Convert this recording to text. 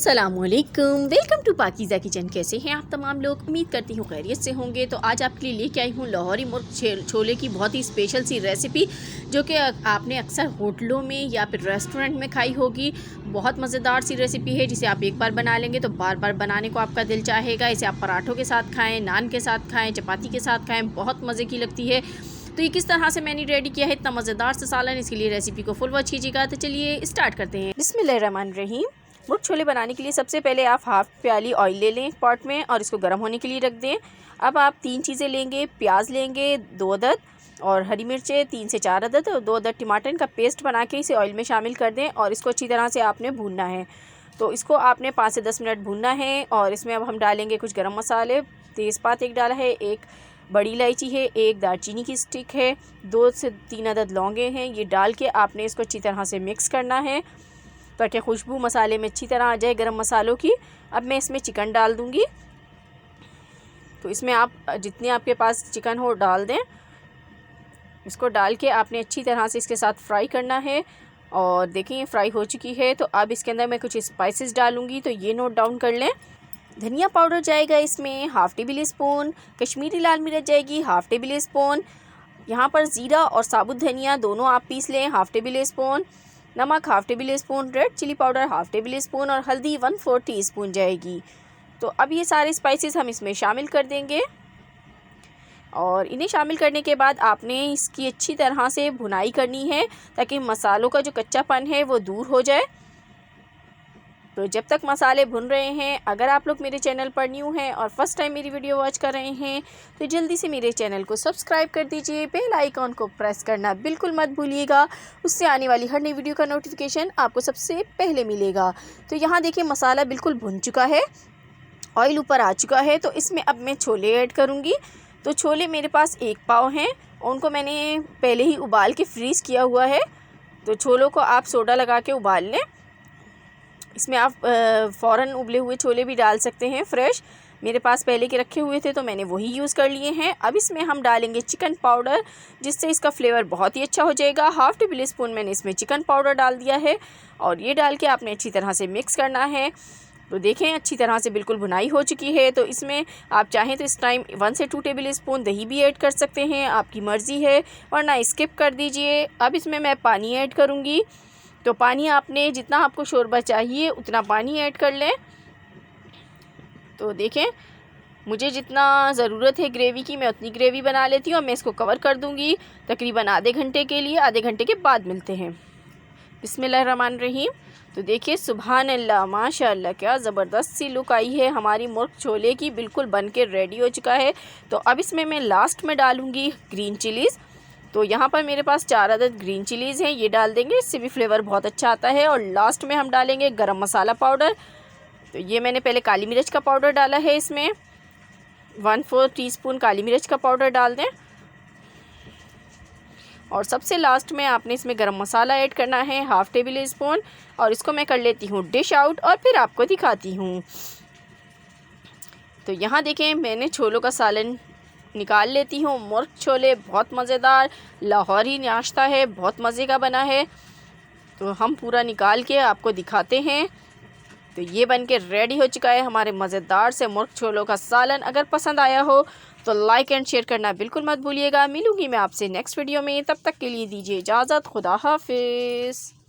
अस्सलामुअलैकुम, welcome to Pakeezah kitchen. कैसे हैं आप तमाम लोग? उम्मीद करती हूँ खैरियत से होंगे। तो आज आपके लिए लेके आई हूँ लाहौरी मुर्ग छोले की बहुत ही स्पेशल सी रेसिपी, जो कि आपने अक्सर होटलों में या फिर रेस्टोरेंट में खाई होगी। बहुत मज़ेदार सी रेसिपी है, जिसे आप एक बार बना लेंगे तो बार बार बनाने को आपका दिल चाहेगा। इसे आप पराठों के साथ खाएँ, नान के साथ खाएँ, चपाती के साथ खाएँ, बहुत मज़े की लगती है। तो ये किस तरह से मैंने रेडी किया है इतना मज़ेदार सा सालन, इसके लिए रेसिपी को फुल वॉच कीजिएगा। तो चलिए स्टार्ट करते हैं। बिस्मिल्लाहिर्रहमानिर्रहीम। मुर्ग छोले बनाने के लिए सबसे पहले आप हाफ़ प्याली ऑयल ले लें एक पॉट में और इसको गर्म होने के लिए रख दें। अब आप 3 चीज़ें लेंगे, प्याज लेंगे 2 अदद और हरी मिर्चें 3 से 4 अदद और 2 अदद टमाटर का पेस्ट बना के इसे ऑयल में शामिल कर दें और इसको अच्छी तरह से आपने भूनना है। तो इसको आपने 5 से 10 मिनट भूनना है। और इसमें अब हम डालेंगे कुछ गरम मसाले। तेज़पात एक डाला है, एक बड़ी इलायची है, एक दालचीनी की स्टिक है, 2 से 3 अदद लौंगे हैं। ये डाल के आपने इसको अच्छी तरह से मिक्स करना है ताकि खुशबू मसाले में अच्छी तरह आ जाए गरम मसालों की। अब मैं इसमें चिकन डाल दूंगी। तो इसमें आप जितने आपके पास चिकन हो डाल दें। इसको डाल के आपने अच्छी तरह से इसके साथ फ्राई करना है। और देखें ये फ्राई हो चुकी है। तो अब इसके अंदर मैं कुछ स्पाइसेस डालूंगी, तो ये नोट डाउन कर लें। धनिया पाउडर जाएगा इसमें हाफ़ टेबल स्पून, कश्मीरी लाल मिर्च जाएगी हाफ़ टेबल स्पून, यहाँ पर ज़ीरा और साबुत धनिया दोनों आप पीस लें हाफ़ टेबल स्पून, नमक half tablespoon, red chilli powder half tablespoon और हल्दी 1/4 टीस्पून जाएगी। तो अब ये सारे स्पाइसेस हम इसमें शामिल कर देंगे। और इन्हें शामिल करने के बाद आपने इसकी अच्छी तरह से भुनाई करनी है ताकि मसालों का जो कच्चापन है वो दूर हो जाए। तो जब तक मसाले भुन रहे हैं, अगर आप लोग मेरे चैनल पर न्यू हैं और फर्स्ट टाइम मेरी वीडियो वॉच कर रहे हैं तो जल्दी से मेरे चैनल को सब्सक्राइब कर दीजिए। बेल आइकॉन को प्रेस करना बिल्कुल मत भूलिएगा, उससे आने वाली हर नई वीडियो का नोटिफिकेशन आपको सबसे पहले मिलेगा। तो यहाँ देखिए मसाला बिल्कुल भुन चुका है, ऑयल ऊपर आ चुका है। तो इसमें अब मैं छोले ऐड करूँगी। तो छोले मेरे पास 1 पाव हैं, उनको मैंने पहले ही उबाल के फ्रीज़ किया हुआ है। तो छोलों को आप सोडा लगा के उबाल लें। इसमें आप फ़ौरन उबले हुए छोले भी डाल सकते हैं फ्रेश। मेरे पास पहले के रखे हुए थे तो मैंने वही यूज़ कर लिए हैं। अब इसमें हम डालेंगे चिकन पाउडर, जिससे इसका फ्लेवर बहुत ही अच्छा हो जाएगा। हाफ़ टेबल स्पून मैंने इसमें चिकन पाउडर डाल दिया है और ये डाल के आपने अच्छी तरह से मिक्स करना है। तो देखें अच्छी तरह से बिल्कुल भुनाई हो चुकी है। तो इसमें आप चाहें तो इस टाइम 1 से 2 टेबल स्पून दही भी ऐड कर सकते हैं, आपकी मर्ज़ी है, वरना स्किप कर दीजिए। अब इसमें मैं पानी ऐड करूँगी। तो पानी आपने जितना आपको शोरबा चाहिए उतना पानी ऐड कर लें। तो देखें मुझे जितना ज़रूरत है ग्रेवी की मैं उतनी ग्रेवी बना लेती हूँ। और मैं इसको कवर कर दूँगी तकरीबन आधे घंटे के लिए। आधे घंटे के बाद मिलते हैं। बिस्मिल्लाहिर्रहमानिर्रहीम। तो देखिए सुभान अल्लाह, माशाअल्लाह, क्या ज़बरदस्त सी लुक आई है हमारी मुर्ग छोले की, बिल्कुल बन के रेडी हो चुका है। तो अब इसमें मैं लास्ट में डालूँगी ग्रीन चिलीज़। तो यहाँ पर मेरे पास 4 अदद ग्रीन चिलीज़ हैं, ये डाल देंगे, इससे भी फ्लेवर बहुत अच्छा आता है। और लास्ट में हम डालेंगे गरम मसाला पाउडर। तो ये मैंने पहले काली मिर्च का पाउडर डाला है, इसमें 1/4 टीस्पून काली मिर्च का पाउडर डाल दें। और सबसे लास्ट में आपने इसमें गरम मसाला ऐड करना है हाफ़ टेबल स्पून। और इसको मैं कर लेती हूँ डिश आउट और फिर आपको दिखाती हूँ। तो यहाँ देखें मैंने छोलों का सालन निकाल लेती हूँ। मुर्ग छोले बहुत मज़ेदार लाहौरी नाश्ता है, बहुत मज़े का बना है। तो हम पूरा निकाल के आपको दिखाते हैं। तो ये बन के रेडी हो चुका है हमारे मज़ेदार से मुर्ग छोलों का सालन। अगर पसंद आया हो तो लाइक एंड शेयर करना बिल्कुल मत भूलिएगा। मिलूँगी मैं आपसे नेक्स्ट वीडियो में, तब तक के लिए दीजिए इजाज़त। खुदा हाफिज़।